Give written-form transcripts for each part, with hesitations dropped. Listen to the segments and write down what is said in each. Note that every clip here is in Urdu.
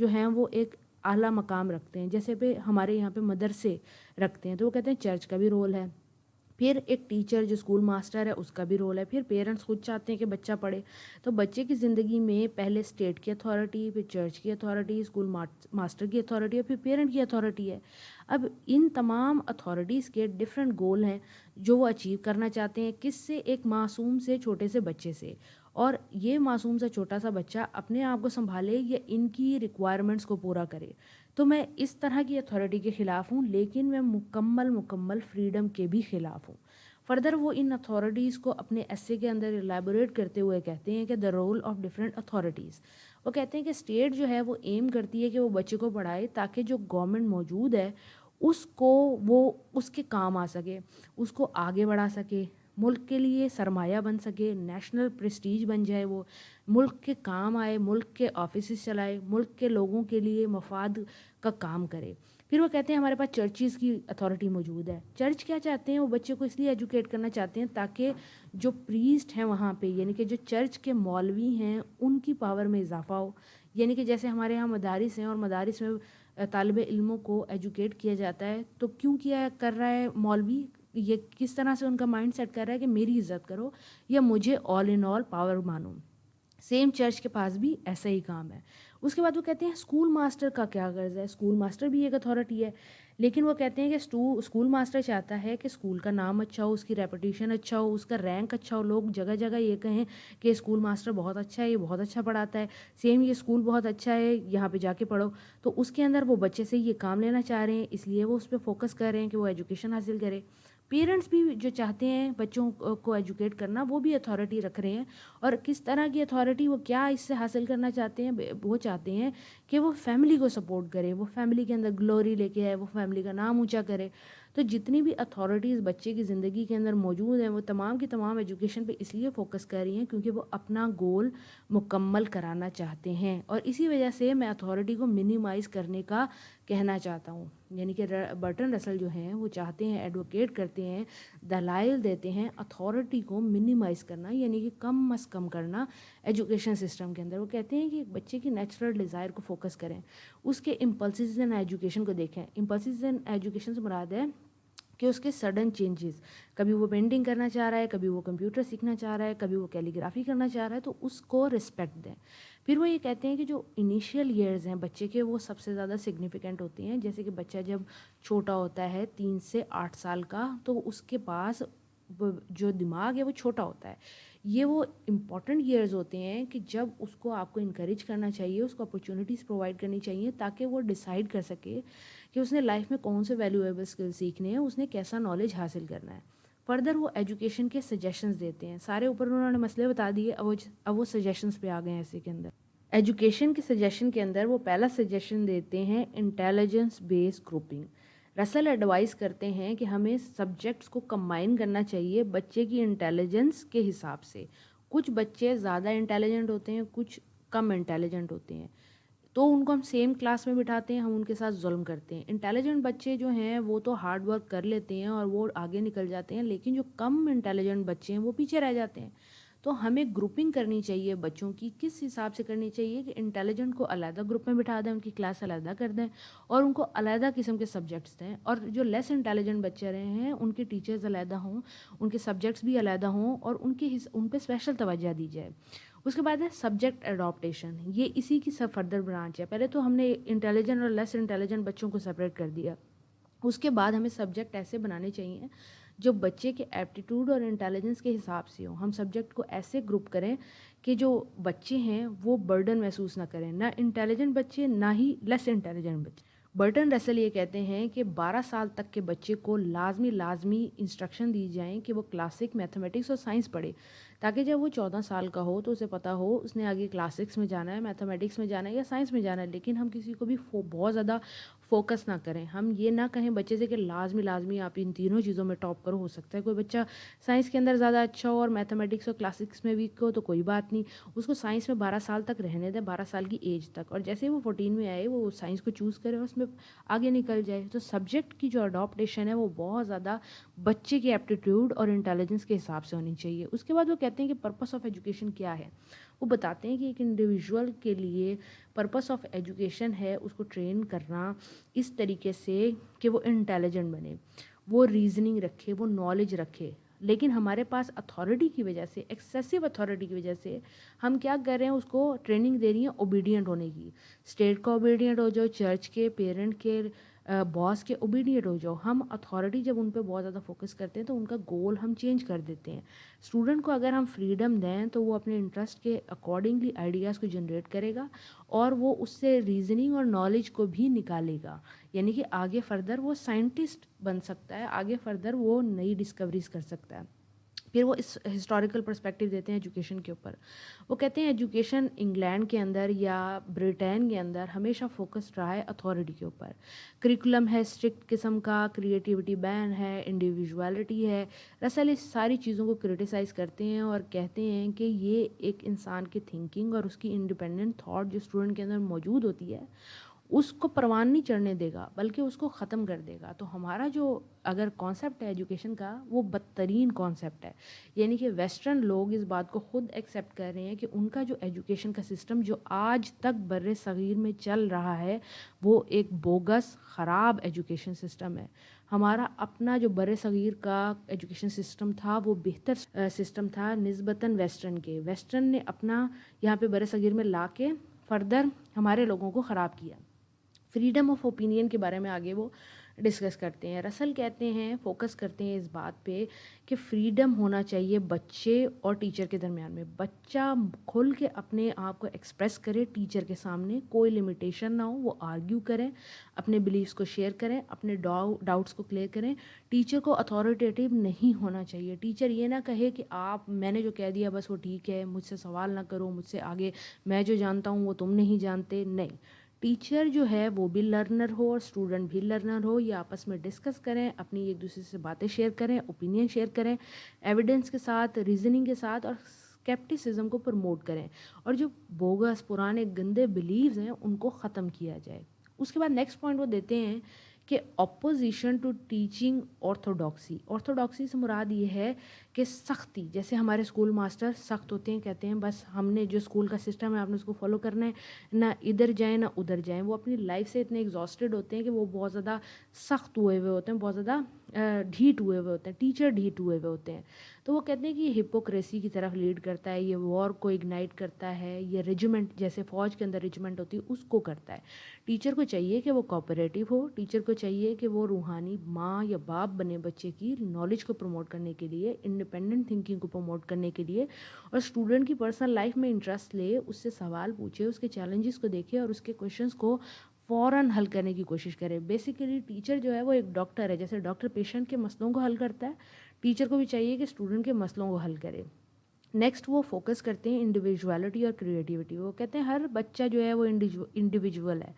جو ہیں وہ ایک اعلیٰ مقام رکھتے ہیں. جیسے پہ ہمارے یہاں پہ مدرسے رکھتے ہیں تو وہ کہتے ہیں چرچ کا بھی رول ہے. پھر ایک ٹیچر جو اسکول ماسٹر ہے اس کا بھی رول ہے. پھر پیرنٹس خود چاہتے ہیں کہ بچہ پڑھے. تو بچے کی زندگی میں پہلے اسٹیٹ کی اتھارٹی, پھر چرچ کی اتھارٹی, اسکول ماسٹر کی اتھارٹی اور پھر پیرنٹ کی اتھارٹی ہے. اب ان تمام اتھارٹیز کے ڈفرینٹ گول ہیں جو وہ اچیو کرنا چاہتے ہیں. کس سے؟ ایک معصوم سے, چھوٹے سے بچے سے. اور یہ معصوم سا چھوٹا سا بچہ اپنے آپ کو سنبھالے یا ان کی ریکوائرمنٹس کو پورا کرے. تو میں اس طرح کی اتھارٹی کے خلاف ہوں, لیکن میں مکمل فریڈم کے بھی خلاف ہوں. فردر وہ ان اتھارٹیز کو اپنے ایسے کے اندر الیبوریٹ کرتے ہوئے کہتے ہیں کہ the role of different authorities. وہ کہتے ہیں کہ اسٹیٹ جو ہے وہ ایم کرتی ہے کہ وہ بچے کو پڑھائے تاکہ جو گورنمنٹ موجود ہے اس کو وہ اس کے کام آ سکے, اس کو آگے بڑھا سکے, ملک کے لیے سرمایہ بن سکے, نیشنل پریسٹیج بن جائے, وہ ملک کے کام آئے, ملک کے آفیسز چلائے, ملک کے لوگوں کے لیے مفاد کا کام کرے. پھر وہ کہتے ہیں ہمارے پاس چرچز کی اتھارٹی موجود ہے. چرچ کیا چاہتے ہیں؟ وہ بچے کو اس لیے ایجوکیٹ کرنا چاہتے ہیں تاکہ جو پریسٹ ہیں وہاں پہ, یعنی کہ جو چرچ کے مولوی ہیں, ان کی پاور میں اضافہ ہو. یعنی کہ جیسے ہمارے یہاں مدارس ہیں اور مدارس میں طالب علموں کو ایجوکیٹ کیا جاتا ہے, تو کیوں کیا کر رہا ہے مولوی؟ یہ کس طرح سے ان کا مائنڈ سیٹ کر رہا ہے کہ میری عزت کرو یا مجھے آل ان آل پاور مانو. سیم چرچ کے پاس بھی ایسا ہی کام ہے. اس کے بعد وہ کہتے ہیں اسکول ماسٹر کا کیا غرض ہے؟ اسکول ماسٹر بھی ایک اتھارٹی ہے, لیکن وہ کہتے ہیں کہ اسکول ماسٹر چاہتا ہے کہ اسکول کا نام اچھا ہو, اس کی ریپوٹیشن اچھا ہو, اس کا رینک اچھا ہو, لوگ جگہ جگہ یہ کہیں کہ اسکول ماسٹر بہت اچھا ہے, یہ بہت اچھا پڑھاتا ہے, سیم یہ اسکول بہت اچھا ہے, یہاں پہ جا کے پڑھو. تو اس کے اندر وہ بچے سے یہ کام لینا چاہ رہے ہیں, اس لیے وہ اس پہ فوکس کر رہے ہیں کہ وہ ایجوکیشن حاصل کرے. پیرنٹس بھی جو چاہتے ہیں بچوں کو ایجوکیٹ کرنا, وہ بھی اتھارٹی رکھ رہے ہیں. اور کس طرح کی اتھارٹی؟ وہ کیا اس سے حاصل کرنا چاہتے ہیں؟ وہ چاہتے ہیں کہ وہ فیملی کو سپورٹ کرے, وہ فیملی کے اندر گلوری لے کے آئے, وہ فیملی کا نام اونچا کرے. تو جتنی بھی اتھارٹیز بچے کی زندگی کے اندر موجود ہیں وہ تمام کی تمام ایجوکیشن پہ اس لیے فوکس کر رہی ہیں کیونکہ وہ اپنا گول مکمل کرانا چاہتے ہیں. اور اسی وجہ سے میں اتھارٹی کو منیمائز کرنے کا کہنا چاہتا ہوں. یعنی کہ برٹن رسل جو ہیں وہ چاہتے ہیں, ایڈوکیٹ کرتے ہیں, دلائل دیتے ہیں اتھارٹی کو منیمائز کرنا, یعنی کہ کم از کم کرنا ایجوکیشن سسٹم کے اندر. وہ کہتے ہیں کہ بچے کی نیچرل ڈیزائر کو فوکس کریں, اس کے امپلسز ان ایجوکیشن کو دیکھیں. امپلسز ان ایجوکیشن سے مراد ہے کہ اس کے سڈن چینجز, کبھی وہ پینٹنگ کرنا چاہ رہا ہے, کبھی وہ کمپیوٹر سیکھنا چاہ رہا ہے, کبھی وہ کیلیگرافی کرنا چاہ رہا ہے, تو اس کو رسپیکٹ دیں. پھر وہ یہ کہتے ہیں کہ جو انیشیل ایئرز ہیں بچے کے وہ سب سے زیادہ سگنیفیکنٹ ہوتے ہیں. جیسے کہ بچہ جب چھوٹا ہوتا ہے 3 سے 8 سال کا, تو اس کے پاس جو دماغ ہے وہ چھوٹا ہوتا ہے. یہ وہ امپورٹنٹ ایئرز ہوتے ہیں کہ جب اس کو آپ کو انکریج کرنا چاہیے, اس کو اپرچونیٹیز پرووائڈ کرنی چاہیے تاکہ وہ ڈیسائیڈ کر سکے کہ اس نے لائف میں کون سے ویلیویبل اسکل سیکھنے ہیں, اس نے کیسا نالج حاصل کرنا ہے. فردر وہ ایجوکیشن کے سجیشنز دیتے ہیں. سارے اوپر انہوں نے مسئلے بتا دیے, اب وہ سجیشنز پہ آ گئے ہیں ایسے کے اندر. ایجوکیشن کے سجیشن کے اندر وہ پہلا سجیشن دیتے ہیں انٹیلیجنس بیس گروپنگ. رسل ایڈوائز کرتے ہیں کہ ہمیں سبجیکٹس کو کمبائن کرنا چاہیے بچے کی انٹیلیجنس کے حساب سے. کچھ بچے زیادہ انٹیلیجنٹ ہوتے ہیں, کچھ کم انٹیلیجنٹ ہوتے ہیں, تو ان کو ہم سیم کلاس میں بٹھاتے ہیں, ہم ان کے ساتھ ظلم کرتے ہیں. انٹیلیجنٹ بچے جو ہیں وہ تو ہارڈ ورک کر لیتے ہیں اور وہ آگے نکل جاتے ہیں, لیکن جو کم انٹیلیجنٹ بچے ہیں وہ پیچھے رہ جاتے ہیں. تو ہمیں گروپنگ کرنی چاہیے بچوں کی. کس حساب سے کرنی چاہیے کہ انٹیلیجنٹ کو علیحدہ گروپ میں بٹھا دیں, ان کی کلاس علیحدہ کر دیں اور ان کو علیحدہ قسم کے سبجیکٹس دیں, اور جو لیس انٹیلیجنٹ بچے رہے ہیں ان کے ٹیچرز علیحدہ ہوں, ان کے سبجیکٹس بھی علیحدہ ہوں اور ان پہ اسپیشل توجہ دی جائے. اس کے بعد ہے سبجیکٹ اڈاپٹیشن. یہ اسی کی سب فردر برانچ ہے. پہلے تو ہم نے انٹیلیجنٹ اور لیس انٹیلیجنٹ بچوں کو سپریٹ کر دیا. اس کے بعد ہمیں سبجیکٹ ایسے بنانے چاہیے جو بچے کے ایپٹیٹیوڈ اور انٹیلیجنس کے حساب سے ہوں. ہم سبجیکٹ کو ایسے گروپ کریں کہ جو بچے ہیں وہ برڈن محسوس نہ کریں, نہ انٹیلیجنٹ بچے نہ ہی لیس انٹیلیجنٹ بچے. برٹن رسل یہ کہتے ہیں کہ 12 سال تک کے بچے کو لازمی انسٹرکشن دی جائیں کہ وہ کلاسک میتھمیٹکس اور سائنس پڑھے, تاکہ جب وہ 14 سال کا ہو تو اسے پتہ ہو اس نے آگے کلاسکس میں جانا ہے, میتھمیٹکس میں جانا ہے یا سائنس میں جانا ہے. لیکن ہم کسی کو بھی بہت زیادہ فوکس نہ کریں. ہم یہ نہ کہیں بچے سے کہ لازمی آپ ان تینوں چیزوں میں ٹاپ کرو. ہو سکتا ہے کوئی بچہ سائنس کے اندر زیادہ اچھا ہو اور میتھمیٹکس اور کلاسکس میں ویک ہو, تو کوئی بات نہیں, اس کو سائنس میں 12 سال تک رہنے دیں, 12 سال کی ایج تک, اور جیسے وہ 14 میں آئے وہ سائنس کو چوز کرے اور اس میں آگے نکل جائے. تو سبجیکٹ کی جو اڈاپٹیشن ہے وہ بہت زیادہ بچے کے ایپٹیٹیوڈ اور انٹیلیجنس کے حساب سے ہونی چاہیے. اس کے بعد وہ کہتے ہیں کہ پرپس آف ایجوکیشن کیا ہے. وہ بتاتے ہیں کہ ایک انڈیویژول کے لیے پرپس آف ایجوکیشن ہے اس کو ٹرین کرنا اس طریقے سے کہ وہ انٹیلیجنٹ بنے، وہ ریزننگ رکھے، وہ نالج رکھے. لیکن ہمارے پاس اتھارٹی کی وجہ سے، ایکسیسو اتھارٹی کی وجہ سے ہم کیا کر رہے ہیں، اس کو ٹریننگ دے رہی ہیں اوبیڈینٹ ہونے کی. اسٹیٹ کا اوبیڈینٹ ہو جاؤ، چرچ کے، پیرنٹ کے، باس کے اوبیڈینٹ ہو جاؤ. ہم اتھارٹی جب ان پہ بہت زیادہ فوکس کرتے ہیں تو ان کا گول ہم چینج کر دیتے ہیں. اسٹوڈنٹ کو اگر ہم فریڈم دیں تو وہ اپنے انٹرسٹ کے اکارڈنگلی آئیڈیاز کو جنریٹ کرے گا اور وہ اس سے ریزننگ اور نالج کو بھی نکالے گا. یعنی کہ آگے فردر وہ سائنٹسٹ بن سکتا ہے، آگے فردر وہ نئی ڈسکوریز کر سکتا ہے. پھر وہ اس ہسٹوریکل پرسپیکٹیو دیتے ہیں ایجوکیشن کے اوپر. وہ کہتے ہیں ایجوکیشن انگلینڈ کے اندر یا برٹین کے اندر ہمیشہ فوکس رہا ہے اتھارٹی کے اوپر. کریکولم ہے اسٹرکٹ قسم کا، کریٹیوٹی بین ہے، انڈیویژوالٹی ہے. رسل اس ساری چیزوں کو کرٹیسائز کرتے ہیں اور کہتے ہیں کہ یہ ایک انسان کی تھنکنگ اور اس کی انڈیپینڈنٹ تھاٹ جو اسٹوڈنٹ کے اندر موجود ہوتی ہے اس کو پروان نہیں چڑھنے دے گا بلکہ اس کو ختم کر دے گا. تو ہمارا جو اگر کانسیپٹ ہے ایجوکیشن کا وہ بدترین کانسیپٹ ہے. یعنی کہ ویسٹرن لوگ اس بات کو خود ایکسیپٹ کر رہے ہیں کہ ان کا جو ایجوکیشن کا سسٹم جو آج تک بر صغیر میں چل رہا ہے وہ ایک بوگس خراب ایجوکیشن سسٹم ہے. ہمارا اپنا جو بر صغیر کا ایجوکیشن سسٹم تھا وہ بہتر سسٹم تھا نسبتاً ویسٹرن کے. ویسٹرن نے اپنا یہاں پہ بر صغیر میں لا کے فردر ہمارے لوگوں کو خراب کیا. فریڈم آف اوپینین کے بارے میں آگے وہ ڈسکس کرتے ہیں. رسل کہتے ہیں، فوکس کرتے ہیں اس بات پہ کہ فریڈم ہونا چاہیے بچے اور ٹیچر کے درمیان میں. بچہ کھل کے اپنے آپ کو ایکسپریس کرے ٹیچر کے سامنے، کوئی لمیٹیشن نہ ہو، وہ آرگیو کریں، اپنے بلیفس کو شیئر کریں، اپنے ڈاؤٹس کو کلیئر کریں. ٹیچر کو اتھارٹیٹیو نہیں ہونا چاہیے. ٹیچر یہ نہ کہے کہ آپ میں نے جو کہہ دیا بس وہ ٹھیک ہے، مجھ سے سوال نہ کرو، مجھ سے آگے میں جو جانتا ہوں وہ تم نہیں جانتے. نہیں، ٹیچر جو ہے وہ بھی لرنر ہو اور اسٹوڈنٹ بھی لرنر ہو. یہ آپس میں ڈسکس کریں، اپنی ایک دوسرے سے باتیں شیئر کریں، اوپینین شیئر کریں، ایویڈنس کے ساتھ، ریزننگ کے ساتھ، اور اسکیپٹیسزم کو پروموٹ کریں. اور جو بوگس پرانے گندے بلیوز ہیں ان کو ختم کیا جائے. اس کے بعد نیکسٹ پوائنٹ وہ دیتے ہیں کہ opposition to teaching orthodoxy. Orthodoxy سے مراد یہ ہے کہ سختی. جیسے ہمارے اسکول ماسٹر سخت ہوتے ہیں، کہتے ہیں بس ہم نے جو اسکول کا سسٹم ہے آپ نے اس کو فالو کرنا ہے، نہ ادھر جائیں نہ ادھر جائیں. وہ اپنی لائف سے اتنے ایگزاسٹڈ ہوتے ہیں کہ وہ بہت زیادہ سخت ہوئے ہوئے ہوتے ہیں، بہت زیادہ ڈھیٹ ہوئے ہوئے ہوتے ہیں، ٹیچر ڈھیٹ ہوئے ہوئے ہوتے ہیں. تو وہ کہتے ہیں کہ یہ ہپوکریسی کی طرف لیڈ کرتا ہے، یہ وار کو اگنائٹ کرتا ہے، یہ ریجیمنٹ جیسے فوج کے اندر ریجیمنٹ ہوتی ہے اس کو کرتا ہے. ٹیچر کو چاہیے کہ وہ کوآپریٹیو ہو. ٹیچر کو چاہیے کہ وہ روحانی ماں یا باپ بنے بچے کی نالج کو پروموٹ کرنے کے لیے، انڈیپینڈنٹ تھنکنگ کو پروموٹ کرنے کے لیے، اور اسٹوڈنٹ کی پرسنل لائف میں انٹرسٹ لے، اس سے سوال پوچھے، اس کے چیلنجز کو دیکھے اور اس کے کویشچنس کو فوراً حل کرنے کی کوشش کرے. بیسیکلی ٹیچر جو ہے وہ ایک ڈاکٹر ہے. جیسے ڈاکٹر پیشنٹ کے مسئلوں کو حل کرتا ہے، ٹیچر کو بھی چاہیے کہ اسٹوڈنٹ کے مسئلوں کو حل کرے. نیکسٹ وہ فوکس کرتے ہیں انڈیویژوالٹی اور کریٹیوٹی. وہ کہتے ہیں ہر بچہ جو ہے وہ انڈیویژول ہے،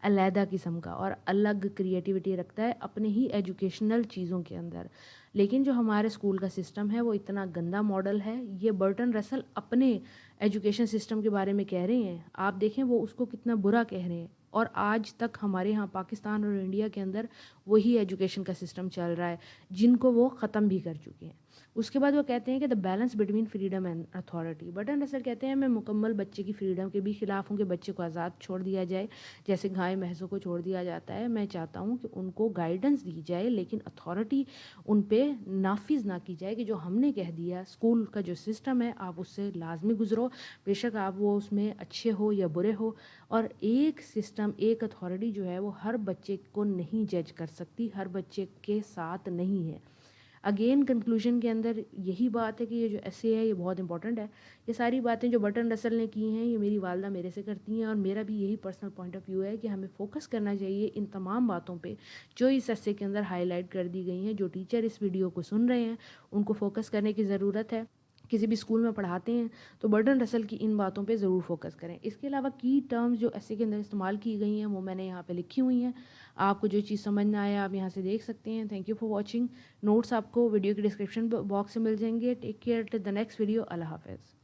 علیحدہ قسم کا، اور الگ کریٹیوٹی رکھتا ہے اپنے ہی ایجوکیشنل چیزوں کے اندر. لیکن جو ہمارے اسکول کا سسٹم ہے وہ اتنا گندا ماڈل ہے. یہ برٹن رسل اپنے ایجوکیشن سسٹم کے بارے میں کہہ رہے ہیں. آپ دیکھیں وہ اس کو کتنا برا کہہ رہے ہیں، اور آج تک ہمارے ہاں پاکستان اور انڈیا کے اندر وہی ایجوکیشن کا سسٹم چل رہا ہے جن کو وہ ختم بھی کر چکے ہیں. اس کے بعد وہ کہتے ہیں کہ the balance between freedom and authority. Bertrand Russell کہتے ہیں میں مکمل بچے کی فریڈم کے بھی خلاف ہوں کہ بچے کو آزاد چھوڑ دیا جائے جیسے گائے بھینسوں کو چھوڑ دیا جاتا ہے. میں چاہتا ہوں کہ ان کو گائیڈنس دی جائے لیکن اتھارٹی ان پہ نافذ نہ کی جائے کہ جو ہم نے کہہ دیا. اسکول کا جو سسٹم ہے آپ اس سے لازمی گزرو، بے شک آپ وہ اس میں اچھے ہو یا برے ہو. اور ایک سسٹم، ایک اتھارٹی جو ہے وہ ہر بچے کو نہیں جج کر سکتی، ہر بچے کے ساتھ نہیں ہے. اگین کنکلوژن کے اندر یہی بات ہے کہ یہ جو ایسے ہے یہ بہت امپورٹنٹ ہے. یہ ساری باتیں جو برٹن رسل نے کی ہیں یہ میری والدہ میرے سے کرتی ہیں، اور میرا بھی یہی پرسنل پوائنٹ آف ویو ہے کہ ہمیں فوکس کرنا چاہیے ان تمام باتوں پہ جو اس ایسے کے اندر ہائی لائٹ کر دی گئی ہیں. جو ٹیچر اس ویڈیو کو سن رہے ہیں ان کو فوکس کرنے کی ضرورت ہے. کسی بھی اسکول میں پڑھاتے ہیں تو برٹن رسل کی ان باتوں پہ ضرور فوکس کریں. اس کے علاوہ کی ٹرمز جو ایسے کے اندر استعمال کی گئی ہیں وہ میں نے یہاں پہ لکھی ہوئی ہیں. آپ کو جو چیز سمجھ نہ آیا آپ یہاں سے دیکھ سکتے ہیں. Thank you for watching. Notes آپ کو ویڈیو کے ڈسکرپشن باکس سے مل جائیں گے. Take care till the next video. اللہ حافظ.